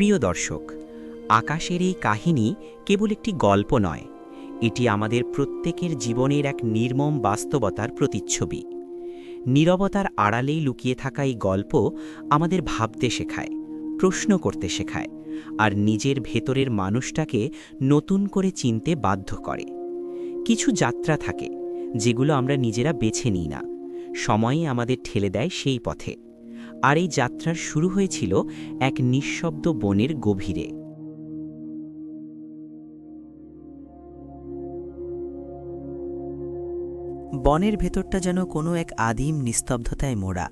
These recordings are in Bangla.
প্রিয় দর্শক, আকাশের এই কাহিনী কেবল একটি গল্প নয়, এটি আমাদের প্রত্যেকের জীবনের এক নির্মম বাস্তবতার প্রতিচ্ছবি। নীরবতার আড়ালেই লুকিয়ে থাকা এই গল্প আমাদের ভাবতে শেখায়, প্রশ্ন করতে শেখায়, আর নিজের ভেতরের মানুষটাকে নতুন করে চিনতে বাধ্য করে। কিছু যাত্রা থাকে যেগুলো আমরা নিজেরা বেছে নিই না, সময়ই আমাদের ঠেলে দেয় সেই পথে। আর এই যাত্রার শুরু হয়েছিল এক নিঃশব্দ বনের গভীরে। বনের ভেতরটা যেন কোনো এক আদিম নিস্তব্ধতায় মোড়া।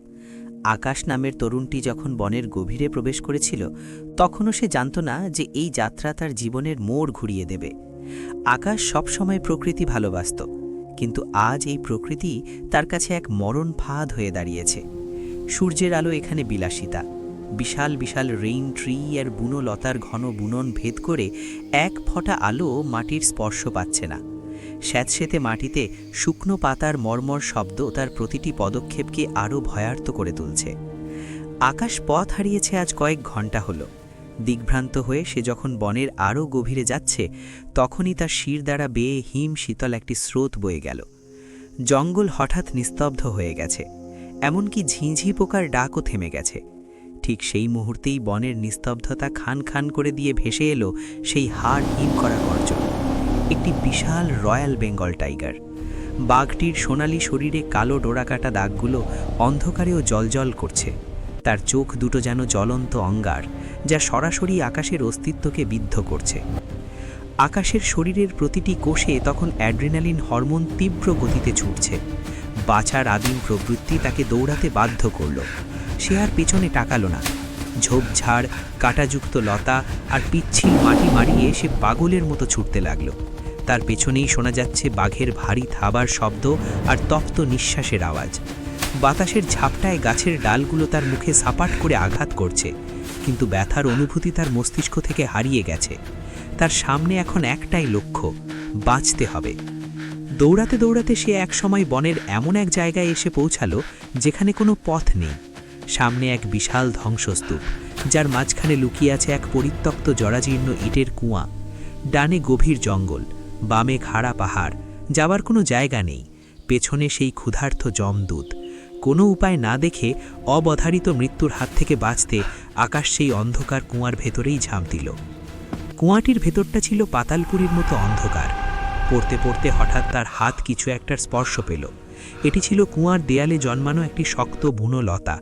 আকাশ নামের তরুণটি যখন বনের গভীরে প্রবেশ করেছিল, তখনও সে জানত না যে এই যাত্রা তার জীবনের মোড় ঘুরিয়ে দেবে। আকাশ সবসময় প্রকৃতি ভালোবাসত, কিন্তু আজ এই প্রকৃতি তার কাছে এক মরণ ফাঁদ হয়ে দাঁড়িয়েছে। সূর্যের আলো এখানে বিলাসিতা, বিশাল বিশাল রেইন ট্রি আর বুনো লতার ঘন বুনন ভেদ করে এক ফোঁটা আলো মাটির স্পর্শ পাচ্ছে না। স্যাঁতসেঁতে মাটিতে শুকনো পাতার মর্মর শব্দ তার প্রতিটি পদক্ষেপকে আরও ভয়ার্ত করে তুলছে। আকাশ পথ হারিয়েছে আজ কয়েক ঘন্টা হলো। দিগ্ভ্রান্ত হয়ে সে যখন বনের আরও গভীরে যাচ্ছে, তখনই তার শির দ্বারা বেয়ে হিম শীতল একটি স্রোত বয়ে গেল। জঙ্গল হঠাৎ নিস্তব্ধ হয়ে গেছে, এমনকি ঝিঁঝি পোকার ডাকও থেমে গেছে। ঠিক সেই মুহূর্তেই বনের নিস্তব্ধতা খান খান করে দিয়ে ভেসে এলো সেই হাড় হিম করা গর্জন। একটি বিশাল রয়্যাল বেঙ্গল টাইগার। বাঘটির সোনালি শরীরে কালো ডোরাকাটা দাগগুলো অন্ধকারেও জ্বলজ্বল করছে। তার চোখ দুটো যেন জ্বলন্ত অঙ্গার, যা সরাসরি আকাশের অস্তিত্বকে বিদ্ধ করছে। আকাশের শরীরের প্রতিটি কোষে তখন অ্যাড্রিনালিন হরমোন তীব্র গতিতে ছুটছে। বাছার আদিম প্রবৃত্তি তাকে দৌড়াতে বাধ্য করল। সে আর পেছনে তাকালো না। ঝোপঝাড়, কাঁটাযুক্ত লতা আর পিচ্ছিল মাটি মারিয়ে সে পাগলের মতো ছুটতে লাগল। তার পেছনেই শোনা যাচ্ছে বাঘের ভারী থাবার শব্দ আর তপ্ত নিঃশ্বাসের আওয়াজ। বাতাসের ঝাপটায় গাছের ডালগুলো তার মুখে সাপাট করে আঘাত করছে, কিন্তু ব্যথার অনুভূতি তার মস্তিষ্ক থেকে হারিয়ে গেছে। তার সামনে এখন একটাই লক্ষ্য, বাঁচতে হবে। দৌড়াতে দৌড়াতে সে একসময় বনের এমন এক জায়গায় এসে পৌঁছালো যেখানে কোনো পথ নেই। সামনে এক বিশাল ধ্বংসস্তূপ, যার মাঝখানে লুকিয়ে আছে এক পরিত্যক্ত জরাজীর্ণ ইটের কুয়া। ডানে গভীর জঙ্গল, বামে খাড়া পাহাড়, যাওয়ার কোনো জায়গা নেই। পেছনে সেই ক্ষুধার্ত যমদূত। কোনো উপায় না দেখে অবধারিত মৃত্যুর হাত থেকে বাঁচতে আকাশ সেই অন্ধকার কুয়ার ভেতরেই ঝাঁপ দিল। কুয়াটির ভেতরটা ছিল পাতালপুরীর মতো অন্ধকার। পড়তে পড়তে হঠাৎ তার হাত কিছু একটার স্পর্শ পেল। এটি ছিল কুয়ার দেয়ালে জন্মানো একটি শক্ত বুনো লতা।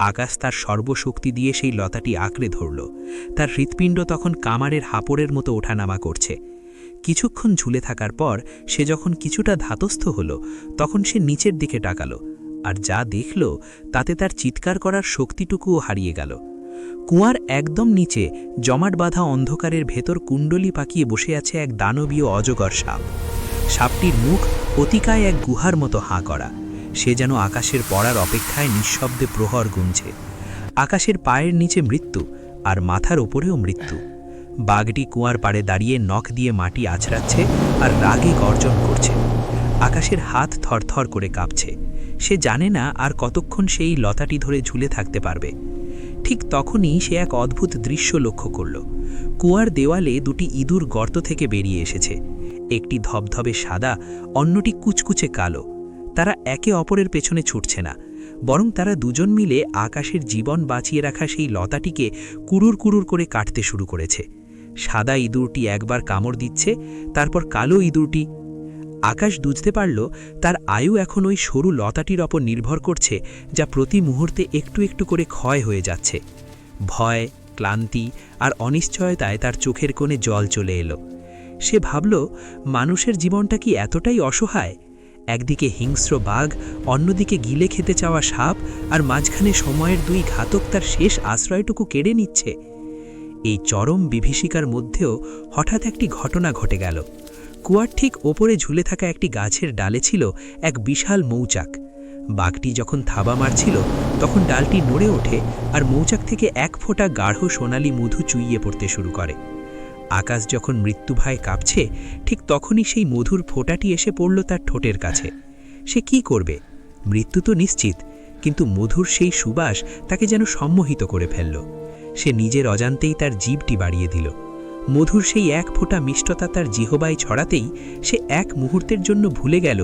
আকাশ তার সর্বশক্তি দিয়ে সেই লতাটি আঁকড়ে ধরল। তার হৃৎপিণ্ড তখন কামারের হাঁপড়ের মতো ওঠানামা করছে। কিছুক্ষণ ঝুলে থাকার পর সে যখন কিছুটা ধাতস্থ হলো, তখন সে নিচের দিকে তাকালো, আর যা দেখল তাতে তার চিৎকার করার শক্তিটুকুও হারিয়ে গেল। কুয়ার একদম নিচে জমাট বাঁধা অন্ধকারের ভেতর কুণ্ডলি পাকিয়ে বসে আছে এক দানবীয় অজগর সাপ। সাপটির মুখ অতিকায় এক গুহার মতো হাঁ করা। সে যেন আকাশের পড়ার অপেক্ষায় নিঃশব্দে প্রহর গুনছে। আকাশের পায়ের নিচে মৃত্যু, আর মাথার ওপরেও মৃত্যু। বাঘটি কুয়ার পাড়ে দাঁড়িয়ে নখ দিয়ে মাটি আছড়াচ্ছে আর রাগে গর্জন করছে। আকাশের হাত থরথর করে কাঁপছে। সে জানে না আর কতক্ষণ সেই লতাটি ধরে ঝুলে থাকতে পারবে। ঠিক তখনই সে এক অদ্ভুত দৃশ্য লক্ষ্য করল। কুয়ার দেওয়ালে দুটি ইঁদুর গর্ত থেকে বেরিয়ে এসেছে। একটি ধবধবে সাদা, অন্যটি কুচকুচে কালো। তারা একে অপরের পেছনে ছুটছে না, বরং তারা দুজন মিলে আকাশের জীবন বাঁচিয়ে রাখা সেই লতাটিকে কুড়ুর কুড়ুর করে কাটতে শুরু করেছে। সাদা ইঁদুরটি একবার কামড় দিচ্ছে, তারপর কালো ইঁদুরটি। আকাশ বুঝতে পারল তার আয়ু এখন ওই সরু লতাটির ওপর নির্ভর করছে, যা প্রতি মুহূর্তে একটু একটু করে ক্ষয় হয়ে যাচ্ছে। ভয়, ক্লান্তি আর অনিশ্চয়তায় তার চোখের কোণে জল চলে এলো। সে ভাবল, মানুষের জীবনটা কি এতটাই অসহায়? একদিকে হিংস্র বাঘ, অন্যদিকে গিলে খেতে চাওয়া সাপ, আর মাঝখানে সময়ের দুই ঘাতক তার শেষ আশ্রয়টুকু কেড়ে নিচ্ছে। এই চরম বিভীষিকার মধ্যেও হঠাৎ একটি ঘটনা ঘটে গেল। কুয়ার ঠিক ওপরে ঝুলে থাকা একটি গাছের ডালে ছিল এক বিশাল মৌচাক। বাঘটি যখন থাবা মারছিল, তখন ডালটি নড়ে ওঠে আর মৌচাক থেকে এক ফোঁটা গাঢ় সোনালি মধু চুইয়ে পড়তে শুরু করে। আকাশ যখন মৃত্যুভয়ে কাঁপছে, ঠিক তখনই সেই মধুর ফোঁটাটি এসে পড়ল তার ঠোঁটের কাছে। সে কি করবে? মৃত্যু তো নিশ্চিত, কিন্তু মধুর সেই সুবাস তাকে যেন সম্মোহিত করে ফেলল। সে নিজের অজান্তেই তার জিভটি বাড়িয়ে দিল। মধুর সেই এক ফোঁটা মিষ্টতা তার জিহবায় ছড়াতেই সে এক মুহূর্তের জন্য ভুলে গেল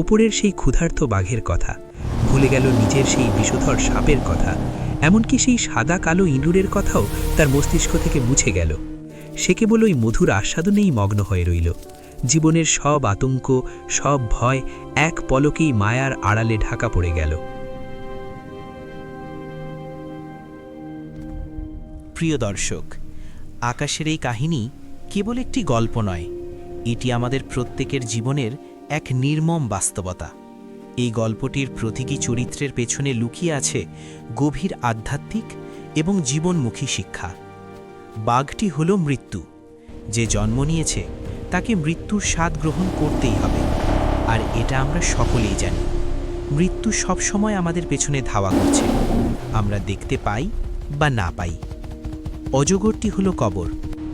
ওপরের সেই ক্ষুধার্ত বাঘের কথা, ভুলে গেল নিজের সেই বিষধর সাপের কথা, এমনকি সেই সাদা কালো ইঁদুরের কথাও তার মস্তিষ্ক থেকে মুছে গেল। সে কেবল ওই মধুর আস্বাদনেই মগ্ন হয়ে রইল। জীবনের সব আতঙ্ক, সব ভয় এক পলকেই মায়ার আড়ালে ঢাকা পড়ে গেল। প্রিয় দর্শক, আকাশের এই কাহিনী কেবল একটি গল্প নয়, এটি আমাদের প্রত্যেকের জীবনের এক নির্মম বাস্তবতা। এই গল্পটির প্রতীকী চরিত্রের পেছনে লুকিয়ে আছে গভীর আধ্যাত্মিক এবং জীবনমুখী শিক্ষা। বাঘটি হল মৃত্যু। যে জন্ম নিয়েছে তাকে মৃত্যুর স্বাদ গ্রহণ করতেই হবে, আর এটা আমরা সকলেই জানি। মৃত্যু সবসময় আমাদের পেছনে ধাওয়া করছে, আমরা দেখতে পাই বা না পাই। অজগরটি হলো কবর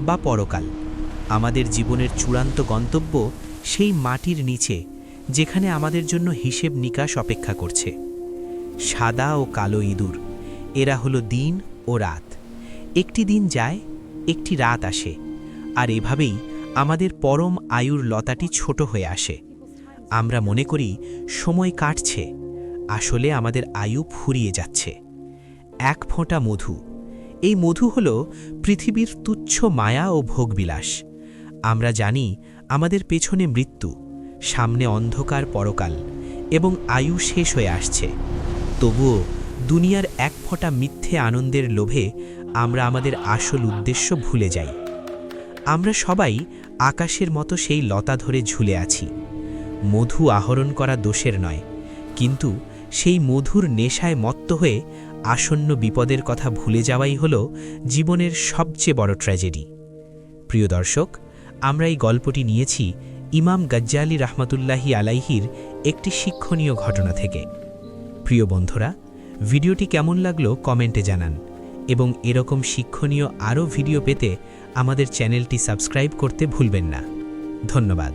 বা পরকাল, আমাদের জীবনের চূড়ান্ত গন্তব্য সেই মাটির নিচে, যেখানে আমাদের জন্য হিসেব নিকাশ অপেক্ষা করছে। সাদা ও কালো ইঁদুর, এরা হলো দিন ও রাত। একটি দিন যায়, একটি রাত আসে, আর এভাবেই আমাদের পরম আয়ুর লতাটি ছোট হয়ে আসে। আমরা মনে করি সময় কাটছে, আসলে আমাদের আয়ু ফুরিয়ে যাচ্ছে। এক ফোঁটা মধু, এই মধু হল পৃথিবীর তুচ্ছ মায়া ও ভোগবিলাস। আমরা জানি আমাদের পেছনে মৃত্যু, সামনে অন্ধকার পরকাল এবং আয়ু শেষ হয়ে আসছে। তবুও দুনিয়ার এক ফোঁটা মিথ্যে আনন্দের লোভে আমরা আমাদের আসল উদ্দেশ্য ভুলে যাই। আমরা সবাই আকাশের মতো সেই লতা ধরে ঝুলে আছি। মধু আহরণ করা দোষের নয়, কিন্তু সেই মধুর নেশায় মত্ত হয়ে আসন্ন বিপদের কথা ভুলে যাওয়াই হল জীবনের সবচেয়ে বড় ট্র্যাজেডি। প্রিয় দর্শক, আমরা এই গল্পটি নিয়েছি ইমাম গজ্জালি রাহমাতুল্লাহি আলাইহির একটি শিক্ষণীয় ঘটনা থেকে। প্রিয় বন্ধুরা, ভিডিওটি কেমন লাগলো কমেন্টে জানান, এবং এরকম শিক্ষণীয় আরও ভিডিও পেতে আমাদের চ্যানেলটি সাবস্ক্রাইব করতে ভুলবেন না। ধন্যবাদ।